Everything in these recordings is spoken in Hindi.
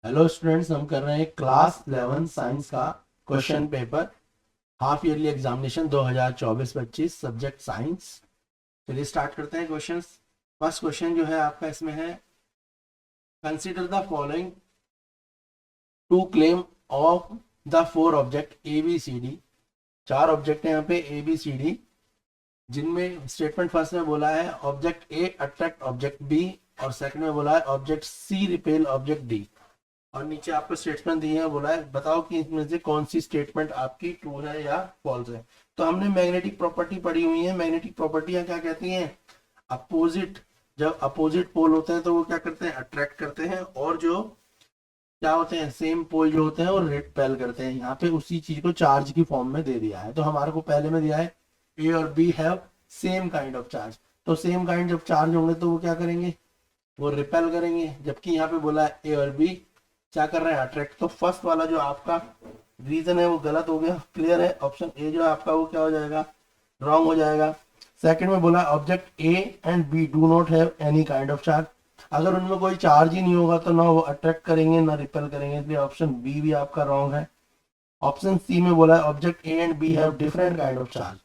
हेलो स्टूडेंट्स, हम कर रहे हैं क्लास 11 साइंस का question paper half yearly examination 2024-25 subject science. चलिए स्टार्ट करते हैं क्वेश्चंस। फर्स्ट क्वेश्चन जो है आपका इसमें है, consider the following two claim of the four object A B C D. चार ऑब्जेक्ट है यहाँ पे ए बी सी डी, जिनमें स्टेटमेंट फर्स्ट में बोला है object A attract object B, और सेकंड में बोला है object C repel object D. और नीचे आपको स्टेटमेंट दिए हैं, बोला है बताओ कि इसमें से कौन सी स्टेटमेंट आपकी ट्रू है या फॉल्स है। तो हमने मैग्नेटिक प्रॉपर्टी पढ़ी हुई है। मैग्नेटिक प्रॉपर्टियां क्या कहती हैं? अपोजिट, जब अपोजिट पोल होते हैं तो वो क्या करते हैं? अट्रैक्ट करते हैं, और जो क्या होते हैं, सेम पोल जो होते हैं वो रिपेल करते हैं। यहाँ पे उसी चीज को चार्ज की फॉर्म में दे दिया है। तो हमारे को पहले में दिया है ए और B have same kind of charge. तो सेम काइंड जब चार्ज होंगे तो वो क्या करेंगे? वो रिपेल करेंगे। जबकि यहाँ पे बोला है ए और बी क्या कर रहे हैं? अट्रैक्ट। तो फर्स्ट वाला जो आपका रीजन है वो गलत हो गया। क्लियर है? ऑप्शन ए जो है आपका वो क्या हो जाएगा? रॉन्ग हो जाएगा। सेकंड में बोला object A and B do not have any kind of charge. अगर उनमें कोई चार्ज ही नहीं होगा तो ना वो अट्रैक्ट करेंगे ना रिपेल करेंगे, इसलिए ऑप्शन बी भी आपका रॉन्ग है। ऑप्शन सी में बोला है object A and B have different kind of charge.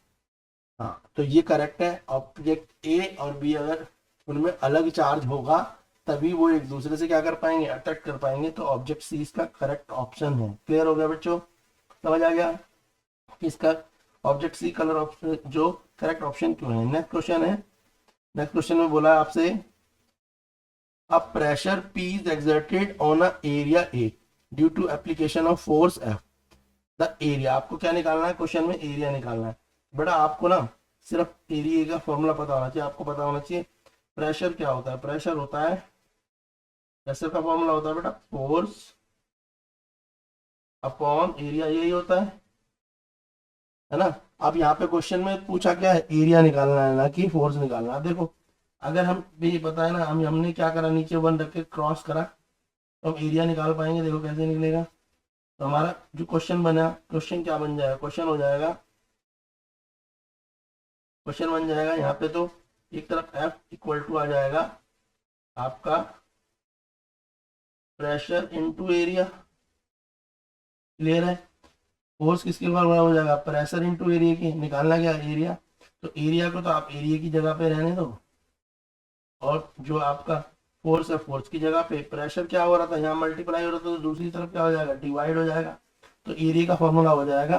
हाँ, तो ये करेक्ट है। ऑब्जेक्ट ए और बी अगर उनमें अलग चार्ज होगा तभी वो एक दूसरे से क्या कर पाएंगे? अट्रैक्ट कर पाएंगे। तो ऑब्जेक्ट सी इसका करेक्ट ऑप्शन है। क्लियर हो गया बच्चों? समझ आ गया इसका ऑब्जेक्ट सी कलर ऑप्शन जो करेक्ट ऑप्शन क्यों है। नेक्स्ट क्वेश्चन है, नेक्स्ट क्वेश्चन में बोला है आपसे a pressure P is exerted on a area A due to application of force F. The area आपको क्या निकालना है? क्वेश्चन में एरिया निकालना है। बेटा आपको ना सिर्फ एरिया का फॉर्मूला पता होना चाहिए। आपको पता होना चाहिए प्रेशर क्या होता है। प्रेशर होता है, प्रेशर का फॉर्मूला होता है बेटा फोर्स अपॉन एरिया, यही होता है ना। अब यहाँ पे क्वेश्चन में पूछा क्या है? एरिया निकालना है, ना कि फोर्स निकालना है। देखो अगर हम भी पता है ना, हमने क्या करा, नीचे वन रख के क्रॉस करा तो हम एरिया निकाल पाएंगे। देखो कैसे निकलेगा। तो हमारा जो क्वेश्चन बना, क्वेश्चन क्या बन जाएगा? क्वेश्चन हो जाएगा, क्वेश्चन बन जाएगा यहाँ पे तो एक तरफ F इक्वल टू आ जाएगा आपका प्रेशर इनटू एरिया। क्लियर है? फोर्स किसके बराबर हो जाएगा? प्रेशर इनटू एरिया की। निकालना क्या? एरिया। तो एरिया को तो आप एरिया की जगह पे रहने दो, और जो आपका फोर्स है फोर्स की जगह पे। प्रेशर क्या हो रहा था? यहाँ मल्टीप्लाई हो रहा था, तो दूसरी तरफ क्या हो जाएगा? डिवाइड हो जाएगा। तो एरिया का फॉर्मूला हो जाएगा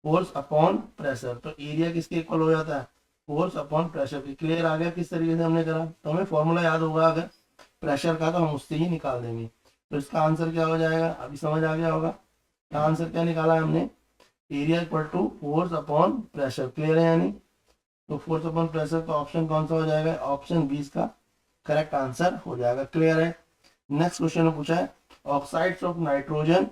फोर्स अपॉन प्रेशर। तो एरिया किसके इक्वल हो जाता है? फोर्स अपॉन प्रेशर की। क्लियर आ गया किस तरीके से हमने करा? तो हमें फॉर्मूला याद होगा अगर प्रेशर का, तो हम उससे ही निकाल देंगे। तो इसका आंसर क्या हो जाएगा? अभी समझ आ गया होगा। आंसर क्या निकाला है हमने? Area equal to force upon pressure. Clear है यानी? तो फोर्स अपॉन प्रेशर का ऑप्शन कौन सा हो जाएगा? ऑप्शन बी इसका करेक्ट आंसर हो जाएगा। क्लियर है? नेक्स्ट क्वेश्चन में पूछा है oxides of nitrogen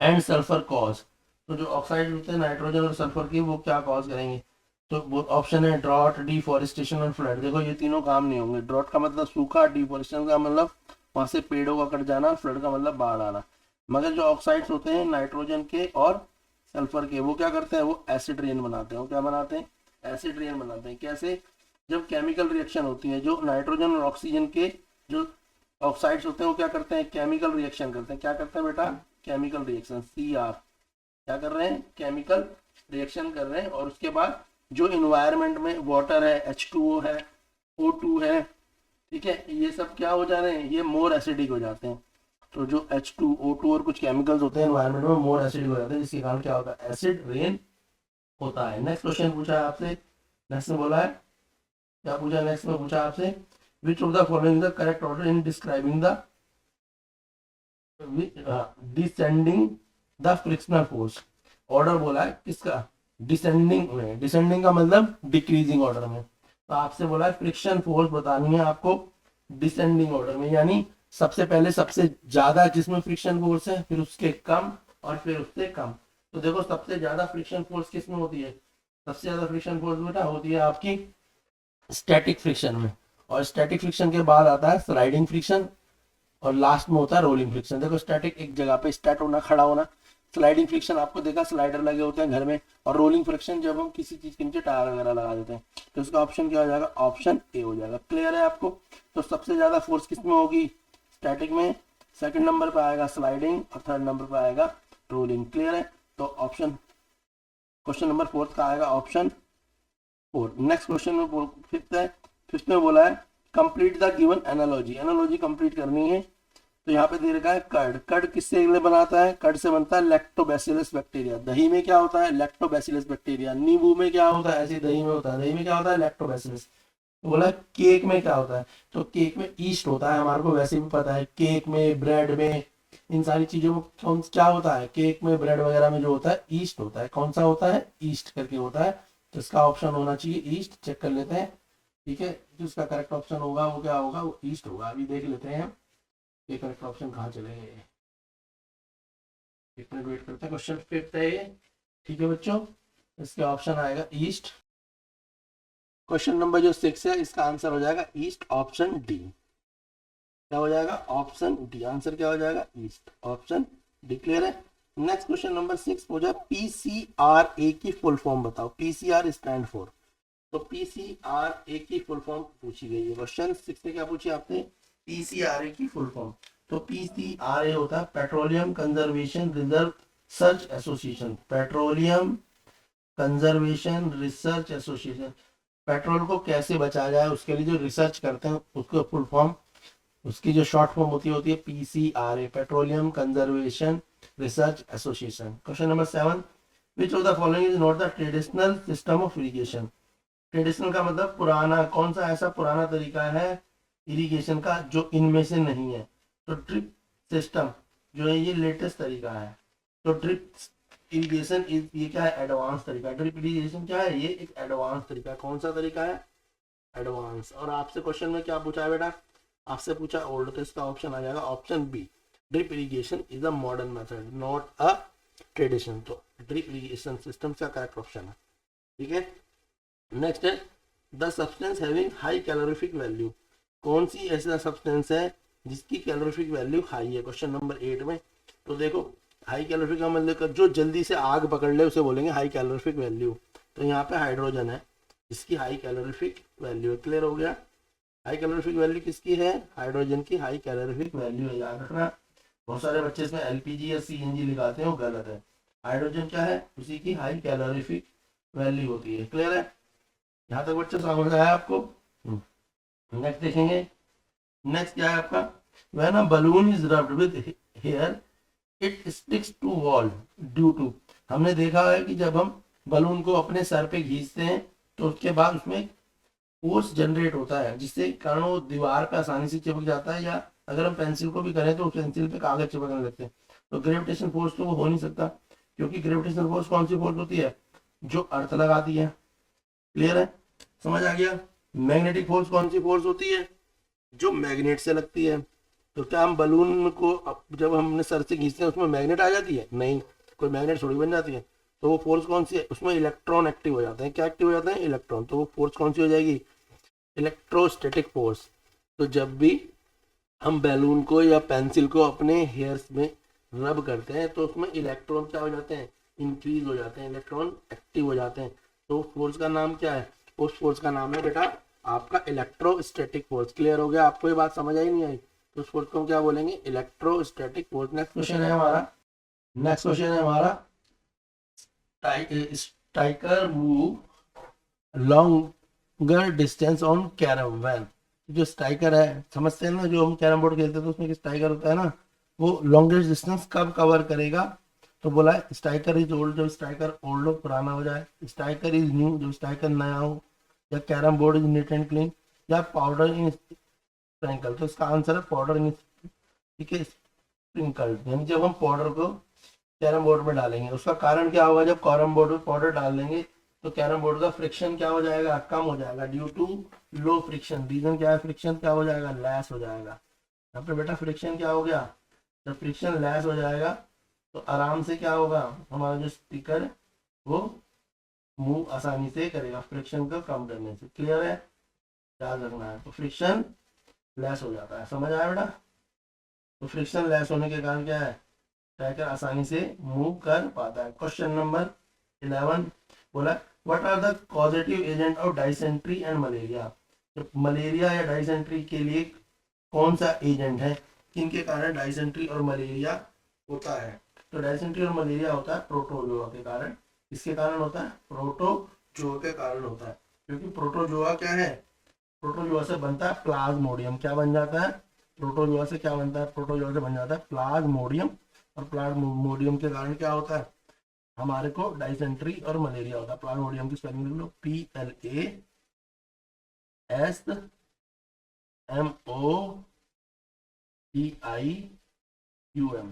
and sulphur cause. तो जो ऑक्साइड होते हैं नाइट्रोजन और सल्फर की, वो क्या कॉज करेंगे? तो ऑप्शन है ड्रॉट, डिफॉरेस्टेशन और फ्लड। देखो ये तीनों काम नहीं होंगे। ड्रॉट का मतलब सूखा, डिफॉरेस्टेशन का मतलब वहां से पेड़ों का कट जाना, फ्लड का मतलब बाढ़ आना। मगर जो ऑक्साइड्स होते हैं नाइट्रोजन के और सल्फर के, वो क्या करते हैं? वो एसिड रेन बनाते हैं। वो क्या बनाते हैं? एसिड रेन बनाते हैं। कैसे? जब केमिकल रिएक्शन होती है, जो नाइट्रोजन और ऑक्सीजन के जो ऑक्साइड्स होते हैं वो क्या करते हैं? केमिकल रिएक्शन करते हैं। क्या करते हैं बेटा? Chemical reaction. CR क्या कर रहे हैं? केमिकल रिएक्शन कर रहे हैं। और उसके बाद जो इन्वायरमेंट में वाटर है, H2O है, O2 है, ठीक है, ये सब क्या हो जा रहे हैं? ये मोर एसिडिक हो जाते हैं। तो जो H2O2 और कुछ केमिकल्स होते हैं एनवायरमेंट में मोर एसिडिक हो जाते हैं, जिसके कारण क्या होता है? एसिड रेन होता है। नेक्स्ट क्वेश्चन पूछा है आपसे, नेक्स्ट में बोला है क्या पूछा? नेक्स्ट में पूछा आपसे which of the following the correct order in describing the descending the frictional force. Order बोला है किसका? डिसेंडिंग में। डिसेंडिंग का मतलब डिक्रीजिंग ऑर्डर में। तो आपसे बोला है फ्रिक्शन फोर्स बतानी है आपको डिसेंडिंग ऑर्डर में, यानी सबसे पहले सबसे ज्यादा जिसमें फ्रिक्शन फोर्स है, फिर उसके कम, और फिर उससे कम। तो देखो सबसे ज्यादा फ्रिक्शन फोर्स किसमें होती है? सबसे ज्यादा फ्रिक्शन फोर्स बेटा होती है आपकी स्टैटिक फ्रिक्शन में, और स्टैटिक फ्रिक्शन के बाद आता है स्लाइडिंग फ्रिक्शन, और लास्ट में होता है रोलिंग फ्रिक्शन। देखो स्टैटिक एक जगह पे स्टैट होना, खड़ा होना। स्लाइडिंग फ्रिक्शन आपको देखा स्लाइडर लगे होते हैं घर में, और रोलिंग फ्रिक्शन जब हम किसी चीज के नीचे टायर वगैरह लगा देते हैं। तो इसका ऑप्शन क्या हो जाएगा? ऑप्शन ए हो जाएगा। क्लियर है आपको? तो सबसे ज्यादा फोर्स किसमें होगी? स्टैटिक में। सेकंड नंबर पे आएगा स्लाइडिंग और थर्ड नंबर पे आएगा रोलिंग। क्लियर है? तो ऑप्शन क्वेश्चन नंबर 4 का आएगा ऑप्शन 4। नेक्स्ट क्वेश्चन में फिफ्थ है, फिफ्थ में बोला है complete the given analogy. Analogy complete करनी है। तो यहाँ पे दे रखा है कर्ड। कर्ड किससे बनता है? कर्ड से बनता है लैक्टोबैसिलस बैक्टीरिया। दही में क्या होता है? Lactobacillus bacteria. नींबू में क्या होता है? ऐसे दही में होता है। दही में क्या होता है? लैक्टोबैसिलस। तो बोला केक में क्या होता है? तो केक में ईस्ट होता है। हमारे को वैसे भी पता है केक में, ब्रेड में, इन सारी चीजों में कौन क्या होता है? केक में, ब्रेड वगैरह में जो होता है ईस्ट होता है। कौन सा होता है? ईस्ट करके होता है। तो इसका ऑप्शन होना चाहिए ईस्ट। चेक कर लेते हैं। ठीक है, जो इसका करेक्ट ऑप्शन होगा वो क्या होगा? वो ईस्ट होगा। अभी देख लेते हैं ये करेक्ट ऑप्शन कहाँ चले गए। एक मिनट वेट करते हैं। क्वेश्चन फिफ्थ है ये। ठीक है बच्चों, इसका ऑप्शन आएगा ईस्ट। क्वेश्चन नंबर जो 6 है इसका आंसर हो जाएगा ईस्ट, ऑप्शन डी। क्या हो जाएगा? Option D. आंसर क्या हो जाएगा? East, option D. क्लियर है? नेक्स्ट क्वेश्चन नंबर 6 हो जाए पीसीआरए की फुल फॉर्म बताओ। PCR stand for. तो पीसीआरए की फुल फॉर्म पूछी गई है। क्वेश्चन 6 में क्या पूछी आपने? पीसीआरए की फुल फॉर्म। तो पीसीआरए होता है petroleum conservation reserve search association. Petroleum conservation research association. Petrol को कैसे बचाया जाए उसके लिए जो रिसर्च करते हैं उसको फुल फॉर्म, उसकी जो शॉर्ट फॉर्म होती है PCRA, petroleum conservation research association. Question number 7, which of the following is not the traditional system of irrigation. Traditional का मतलब पुराना। कौन सा ऐसा पुराना तरीका है इरिगेशन का जो इनमें से नहीं है? तो ड्रिप सिस्टम जो है ये लेटेस्ट तरीका है। तो ड्रिप इरिगेशन ये क्या है? एडवांस तरीका। ड्रिप इरिगेशन क्या है? ये एक एडवांस तरीका। कौन सा तरीका है? एडवांस। और आपसे क्वेश्चन में क्या पूछा है बेटा? आपसे पूछा ओल्ड। तो इसका ऑप्शन आ जाएगा option B. Drip irrigation is a modern method not a tradition. तो ड्रिप इरिगेशन सिस्टम का करेक्ट ऑप्शन है। ठीक है, नेक्स्ट है the substance having high calorific value. कौन सी ऐसा सब्सटेंस है जिसकी कैलोरीफिक वैल्यू हाई है? क्वेश्चन नंबर 8 में। तो देखो हाई कैलोरीफिक का मतलब जो जल्दी से आग पकड़ ले उसे बोलेंगे हाई कैलोरीफिक वैल्यू। तो यहाँ पे हाइड्रोजन है जिसकी हाई कैलोरीफिक वैल्यू है। क्लियर हो गया? हाई कैलोरीफिक वैल्यू किसकी है? हाइड्रोजन की हाई कैलोरीफिक वैल्यू है। याद रखना, बहुत सारे बच्चे इसमें एलपीजी या सीएनजी लिखाते हैं, वो गलत है। हाइड्रोजन क्या है? उसी की हाई कैलोरीफिक वैल्यू होती है। क्लियर है? यहाँ तक बच्चे समझ आया आपको? नेक्स्ट देखेंगे। नेक्स्ट क्या है आपका? When a balloon is rubbed with hair it sticks to wall due to. हमने देखा है कि जब हम बलून को अपने सर पे खींचते हैं तो उसके बाद उसमें फोर्स जनरेट होता है जिससे कारण वो दीवार पे आसानी से चिपक जाता है, या अगर हम पेंसिल को भी करें तो पेंसिल पे कागज चिपकने लगते हैं। तो ग्रेविटेशन फोर्स तो वो हो नहीं सकता, क्योंकि ग्रेविटेशन फोर्स कौन सी फोर्स होती है? जो अर्थ लगाती है। क्लियर है? समझ आ गया? मैग्नेटिक फोर्स कौन सी फोर्स होती है? जो मैग्नेट से लगती है। तो क्या हम बलून को जब हमने सर से खींचते हैं उसमें मैग्नेट आ जाती है? नहीं, कोई मैग्नेट थोड़ी बन जाती है। तो वो फोर्स कौन सी है? उसमें इलेक्ट्रॉन एक्टिव हो जाते हैं। क्या एक्टिव हो जाते हैं? इलेक्ट्रॉन। तो वो फोर्स कौन सी हो जाएगी? Electrostatic force. तो जब भी हम बैलून को या पेंसिल को अपने हेयर्स में रब करते हैं तो उसमें इलेक्ट्रॉन क्या हो जाते हैं? इंक्रीज हो जाते हैं, इलेक्ट्रॉन एक्टिव हो जाते हैं। तो फोर्स का नाम क्या है? उस फोर्स का नाम है बेटा आपका इलेक्ट्रोस्टैटिक फोर्स। क्लियर हो गया? आपको ये बात समझ आई नहीं आई? तो उस फोर्स को क्या बोलेंगे? Electrostatic force. नेक्स्ट क्वेश्चन है हमारा striker move longer distance on carrom when. जो स्ट्राइकर है, समझते हैं ना, जो हम कैरम बोर्ड खेलते हैं तो उसमें स्ट्राइकर होता है ना, वो लॉन्गेस्ट डिस्टेंस कब कवर करेगा? तो बोला है स्ट्राइकर इज ओल्ड, जब स्ट्राइकर ओल्ड हो, पुराना हो जाए। स्ट्राइकर इज न्यू, जब स्ट्राइकर नया हो। या carrom board is neat and clean. या पाउडर इन स्प्रिंकल। तो इसका आंसर है पाउडर इन, ठीक है, स्प्रिंकल। यानी जब हम पाउडर को कैरम बोर्ड में डालेंगे उसका कारण क्या होगा? जब कैरम बोर्ड में पाउडर डाल देंगे तो कैरम बोर्ड का फ्रिक्शन क्या हो जाएगा? कम हो जाएगा due to low friction. Reason क्या है? फ्रिक्शन क्या हो जाएगा? लेस हो जाएगा। यहाँ पे बेटा फ्रिक्शन क्या हो गया? जब फ्रिक्शन लेस हो जाएगा तो आराम से क्या होगा? हमारा जो स्पीकर वो मूव आसानी से करेगा फ्रिक्शन को कम करने से। क्लियर है? याद रखना है। तो फ्रिक्शन लेस हो जाता है। समझ आया बेटा? तो फ्रिक्शन लेस होने के कारण क्या है? स्ट्राइकर आसानी से मूव कर पाता है। क्वेश्चन नंबर 11 बोला what are the causative agent of dysentery and malaria. तो मलेरिया या डाइसेंट्री के लिए कौन सा एजेंट है किनके कारण डाइसेंट्री और मलेरिया होता है? तो डाइसेंट्री और मलेरिया होता है प्रोटोजोआ के कारण। किसके कारण होता है? प्रोटोजोआ के कारण होता है, क्योंकि प्रोटोजोआ क्या है? प्रोटोजोआ से बनता है प्लाज्मोडियम। क्या बन जाता है? प्रोटोजोआ से क्या बनता है? प्रोटोजोआ से बन जाता है प्लाज्मोडियम, और प्लाज्मोडियम के कारण क्या होता है? हमारे को डाइसेंट्री और मलेरिया होता है। प्लाज्मोडियम की स्पेलिंग लिख लो, PLASMODIUM।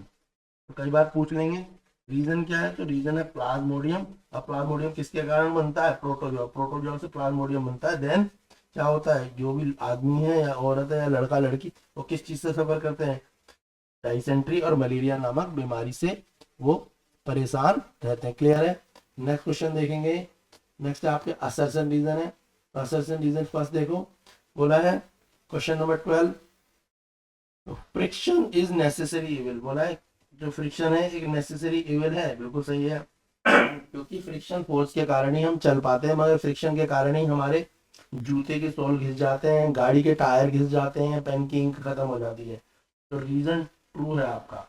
तो कई बार पूछ लेंगे रीजन क्या है, तो रीजन है प्लाज्मोडियम। अब प्लाज्मोडियम किसके कारण बनता है? प्रोटोजोआ। प्रोटोजोआ से प्लाज्मोडियम बनता है। देन क्या होता है? जो भी आदमी है या औरत है या लड़का लड़की, वो किस चीज से सफर करते हैं? डाइसेंट्री और मलेरिया नामक बीमारी से वो परेशान रहते हैं। क्लियर है? नेक्स्ट क्वेश्चन देखेंगे। नेक्स्ट आपके असर्शन रीजन है। असर्शन रीजन फर्स्ट देखो, बोला है question number 12, friction is necessary evil. बोला है जो फ्रिक्शन है एक नेसेसरी इविल है। बिल्कुल सही है क्योंकि फ्रिक्शन फोर्स के कारण ही हम चल पाते हैं, मगर फ्रिक्शन के कारण ही हमारे जूते के सोल घिस जाते हैं, गाड़ी के टायर घिस जाते हैं, पेन की इंक खत्म हो जाती है। तो रीजन ट्रू है आपका।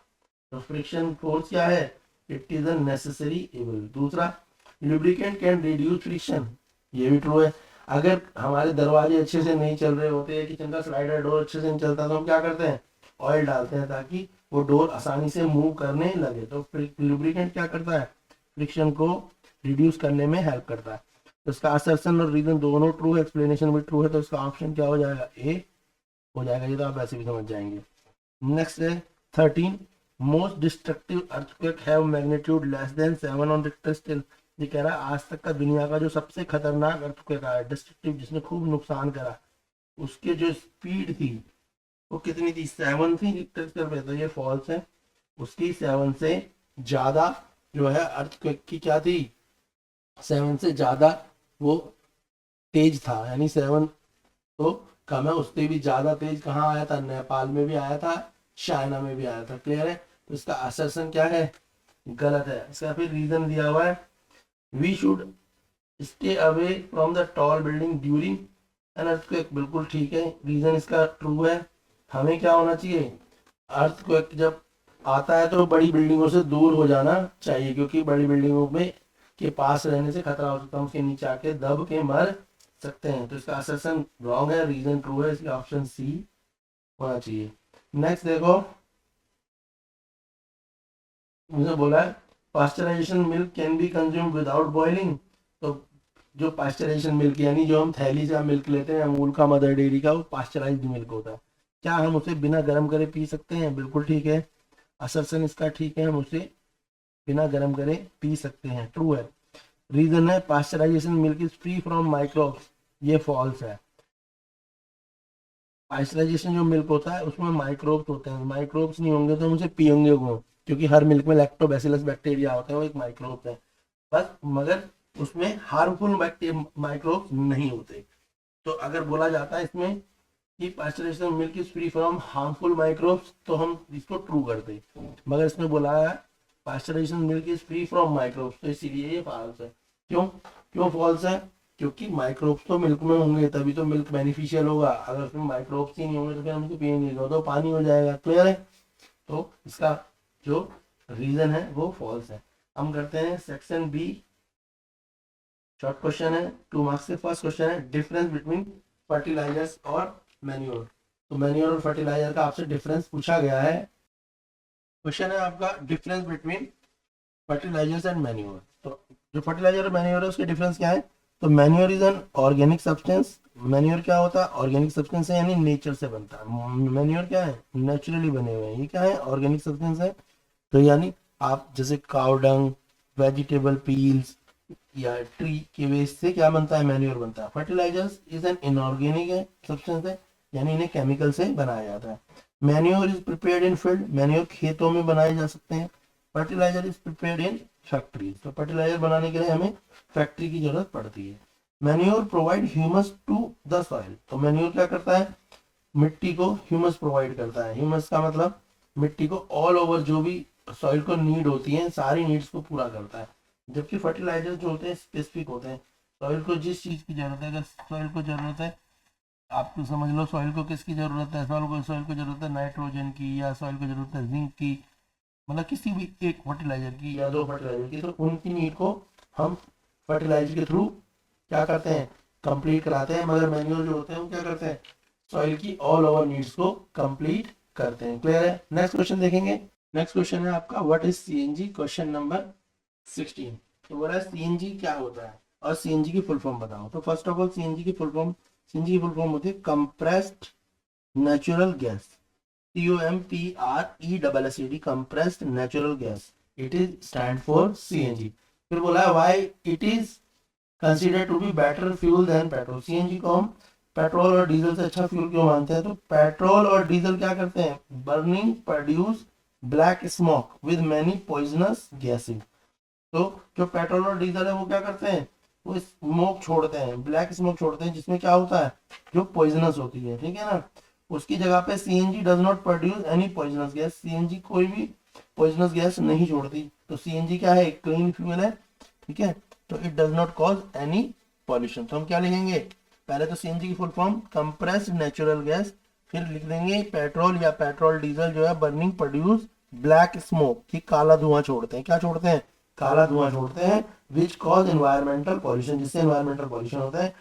तो फ्रिक्शन फोर्स क्या है? It is a necessary evil. दूसरा, लुब्रिकेंट कैन रिड्यूस फ्रिक्शन। ये भी ट्रू है। अगर हमारे दरवाजे अच्छे से नहीं चल रहे होते हैं, किचन का स्लाइडर डोर अच्छे से नहीं चलता, तो हम क्या करते हैं? ऑयल डालते हैं ताकि वो डोर आसानी से मूव करने लगे। तो लुब्रिकेंट क्या करता है? फ्रिक्शन को रिड्यूस करने में हेल्प करता है। तो इसका असर्शन और रीजन दोनों ट्रू है, एक्सप्लेनेशन भी ट्रू है। तो इसका ऑप्शन क्या हो जाएगा? ए हो जाएगा। ये तो आप ऐसे भी समझ जाएंगे। नेक्स्ट है 13, most destructive earthquake have magnitude less than 7 on Richter scale. ये कह रहा है आज तक का दुनिया का जो सबसे खतरनाक अर्थक्वेक आया डिस्ट्रक्टिव, जिसने खूब नुकसान करा, उसके जो स्पीड थी वो कितनी थी? 7 थी रिक्टर स्केल पे। तो ये फॉल्स है। उसकी 7 से ज्यादा जो है अर्थक्वेक की क्या थी? 7 से ज्यादा वो तेज था, यानी 7 तो कम है, उससे भी ज्यादा तेज कहाँ आया था? नेपाल में भी आया था, चाइना में भी आया था। क्लियर है? तो इसका असर्शन क्या है? गलत है। इसका फिर रीजन दिया हुआ है, we should stay away from the tall building during an earthquake. बिल्कुल ठीक है, रीजन इसका ट्रू है। हमें क्या होना चाहिए? अर्थक्वेक जब आता है तो बड़ी बिल्डिंगों से दूर हो जाना चाहिए, क्योंकि बड़ी बिल्डिंगों में के पास रहने से खतरा हो सकता है, उसके नीचे आके दब के मर सकते हैं। तो इसका असर्शन रॉन्ग है, रीजन ट्रू है। इसका ऑप्शन सी होना चाहिए। नेक्स्ट देखो, मुझे बोला है pasteurisation milk can be consume without boiling. तो जो पास्चराइजेशन मिल्क यानी जो हम थैली से मिल्क लेते हैं अमूल का, मदर डेयरी का, वो पास्चराइज्ड मिल्क होता है। क्या हम उसे बिना गर्म करे पी सकते हैं? बिल्कुल ठीक है, असर्शन इसका ठीक है, हम उसे बिना गर्म करे पी सकते हैं। ट्रू है। रीजन है pasteurisation milk is free from microbes. ये फॉल्स है। पास्चराइजेशन जो मिल्क होता है उसमें माइक्रोब्स होते हैं। माइक्रोब्स नहीं होंगे तो हम उसे पियेंगे क्यों? क्योंकि हर मिल्क में लैक्टोबैसिलस बैक्टीरिया होता है, वो एक माइक्रोब है बस, मगर उसमें हार्मफुल माइक्रोब्स नहीं होते। तो अगर बोला जाता है इसमें कि pasteurisation milk is free from harmful microbes, तो हम इसको ट्रू करते, मगर इसमें बोला है pasteurisation milk is free from microbes, तो इसीलिए ये फॉल्स है। क्यों क्यों फॉल्स है? क्योंकि माइक्रोब्स तो मिल्क में होंगे तभी तो मिल्क बेनिफिशियल होगा। अगर उसमें माइक्रोब्स ही नहीं होंगे तो फिर हम उसको पियेंगे तो पानी हो जाएगा। क्लियर है? तो इसका जो रीजन है वो फॉल्स है। हम करते हैं सेक्शन बी। शॉर्ट क्वेश्चन है, 2 मार्क्स के। फर्स्ट क्वेश्चन है डिफरेंस बिटवीन फर्टिलाइजर्स और मैन्योर। तो मैन्योर और फर्टिलाइजर का आपसे डिफरेंस पूछा गया है। क्वेश्चन है आपका difference between fertilisers and manure. तो जो फर्टिलाइजर और मैन्योर है उसके डिफरेंस क्या है? तो manure is an organic substance. Manure क्या होता है? ऑर्गेनिक सब्सटेंस है, यानी नेचर से बनता है। मैन्योर क्या है? नेचुरली बने हुए हैं। ये क्या है? ऑर्गेनिक सब्सटेंस है। तो यानी आप जैसे काउ डंग, वेजिटेबल पील्स या ट्री के वेस्ट से क्या बनता है? मैन्योर बनता है। फर्टिलाइजर्स इज एन इनऑर्गेनिक है सब्सटेंस है, यानी इन्हें केमिकल से बनाया जाता है। Manure is prepared in field. Manure खेतों में बनाए जा सकते हैं। Fertiliser is prepared in factories. तो फर्टिलाइजर बनाने के लिए हमें फैक्ट्री की जरूरत पड़ती है। Manure provide humus to the soil. तो मैन्योर क्या करता है? मिट्टी को ह्यूमस प्रोवाइड करता है। ह्यूमस का मतलब मिट्टी को ऑल ओवर जो भी सॉइल को नीड होती है सारी नीड्स को पूरा करता है। जबकि फर्टिलाइजर जो होते हैं स्पेसिफिक होते हैं। सॉइल को जिस चीज की जरूरत है, अगर सॉइल को जरूरत है आप तो समझ लो सॉइल को किसकी जरूरत है, सॉइल को जरूरत है नाइट्रोजन की, या सॉइल को जरूरत है जिंक की, मतलब किसी भी एक फर्टिलाइजर की या दो फर्टिलाइजर की, तो उनकी नीड को हम फर्टिलाइजर के थ्रू क्या करते हैं, कंप्लीट कराते हैं। मगर मैन्यूअल जो होते हैं वो क्या करते हैं, सॉइल की ऑल ओवर नीड्स को कंप्लीट करते हैं। क्लियर है? नेक्स्ट क्वेश्चन देखेंगे। नेक्स्ट क्वेश्चन है आपका what is CNG, question number 16। तो बोला सीएनजी क्या होता है और सीएनजी की फुल फॉर्म बताओ। तो फर्स्ट ऑफ ऑल सीएनजी की फुल फॉर्म होती है compressed natural gas, COMPRESSED, compressed natural gas, it is stand for CNG। फिर बोला है why it is considered to be better fuel than petrol। CNG को हम पेट्रोल और डीजल से अच्छा फ्यूल क्यों मानते हैं, तो पेट्रोल और डीजल क्या करते हैं, burning produce black smoke with many poisonous gases. तो जो पेट्रोल और डीजल है वो क्या करते हैं, वो स्मोक छोड़ते हैं, ब्लैक स्मोक छोड़ते हैं, जिसमें क्या होता है, जो पॉइजनस होती है, ठीक है ना। उसकी जगह पे CNG does not produce any poisonous gas, CNG कोई भी पॉइजनस गैस नहीं छोड़ती। तो सीएनजी क्या है, क्लीन फ्यूल है, ठीक है। तो it does not cause any pollution. तो हम क्या लिखेंगे, पहले तो सीएनजी की full form compressed natural gas, फिर लिख देंगे पेट्रोल या पेट्रोल डीजल जो है बर्निंग प्रोड्यूस ब्लैक स्मोक, की काला धुआं छोड़ते हैं। क्या छोड़ते हैं, काला धुआं छोड़ते हैं, विच कॉज एनवायरमेंटल पॉल्यूशन, जिससे एनवायरमेंटल पॉल्यूशन होता है।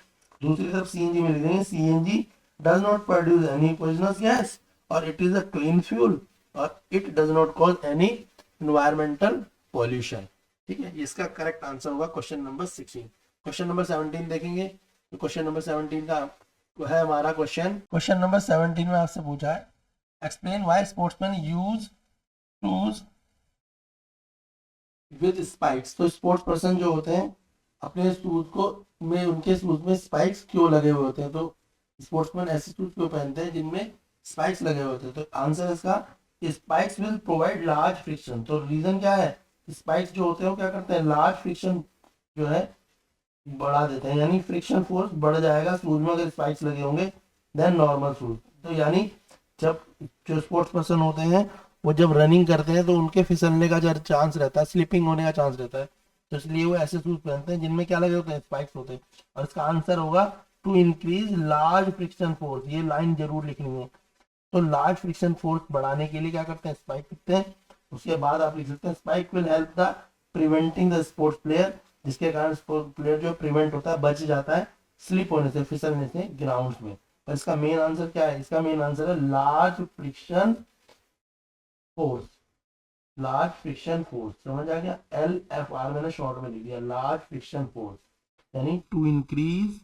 दूसरी तरफ सीएनजी में लिख देंगे CNG does not produce any poisonous gas और it is a clean fuel और it does not cause any environmental pollution। ठीक है, इसका करेक्ट आंसर होगा क्वेश्चन नंबर 16। क्वेश्चन नंबर 17 देखेंगे। तो क्वेश्चन नंबर 17 का है हमारा क्वेश्चन नंबर 17 में आपसे पूछा है explain why sportsman use shoes with spikes. तो स्पोर्ट्स पर्सन जो होते हैं अपने शूज को में उनके शूज में स्पाइक्स क्यों लगे हुए होते हैं। तो स्पोर्ट्समैन ऐसे शूज क्यों पहनते हैं जिनमें स्पाइक्स लगे होते हैं। तो आंसर इसका spikes will provide large friction. तो रीजन क्या है, स्पाइक्स जो होते हैं वो क्या करते हैं, लार्ज फ्रिक्शन जो है बढ़ा देते हैं, यानी फ्रिक्शन फोर्स बढ़ जाएगा शूज में अगर स्पाइक्स लगे होंगे देन नॉर्मल शूज। तो यानी जब जो स्पोर्ट्स पर्सन होते हैं वो जब रनिंग करते हैं तो उनके फिसलने का जो चांस रहता है, स्लिपिंग होने का चांस रहता है, तो इसलिए वो ऐसे शूज पहनते हैं जिनमें क्या लगे होते हैं, स्पाइक्स होते हैं। और इसका आंसर होगा to increase large friction force. ये लाइन जरूर लिखनी है। तो लार्ज फ्रिक्शन फोर्स बढ़ाने के लिए क्या करते हैं, स्पाइक लिखते हैं। उसके बाद आप लिख सकते हैं spike will help the preventing the sports player, जिसके कारण स्पोर्ट्स प्लेयर जो प्रिवेंट होता है, बच जाता है स्लिप होने से, फिसलने से ग्राउंड में। और इसका मेन आंसर क्या है, इसका मेन आंसर है large friction force. Large friction force समझ आ गया, LFR मैंने शॉर्ट में लिख दिया, लार्ज फ्रिक्शन फोर्स यानी टू इंक्रीज,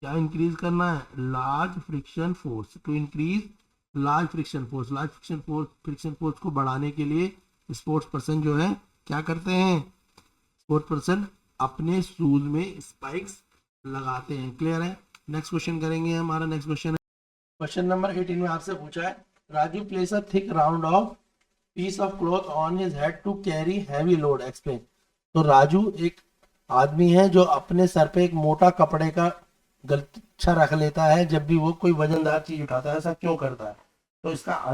क्या इंक्रीज करना है, large friction force, to increase large friction force. Large friction force को बढ़ाने के लिए स्पोर्ट्स पर्सन जो है क्या करते हैं, स्पोर्ट्स पर्सन अपने शूज में स्पाइक्स लगाते हैं। क्लियर है? नेक्स्ट क्वेश्चन करेंगे। हमारा नेक्स्ट क्वेश्चन है क्वेश्चन नंबर 18 में आपसे पूछा है Raju place a thick round of piece of cloth on his head to carry heavy load, explain. तो राजू एक आदमी है जो अपने सर पे एक मोटा कपड़े का गलछा रख लेता है जब भी वो कोई वजनदार चीज उठाता है। ऐसा क्यों करता है? तो इसका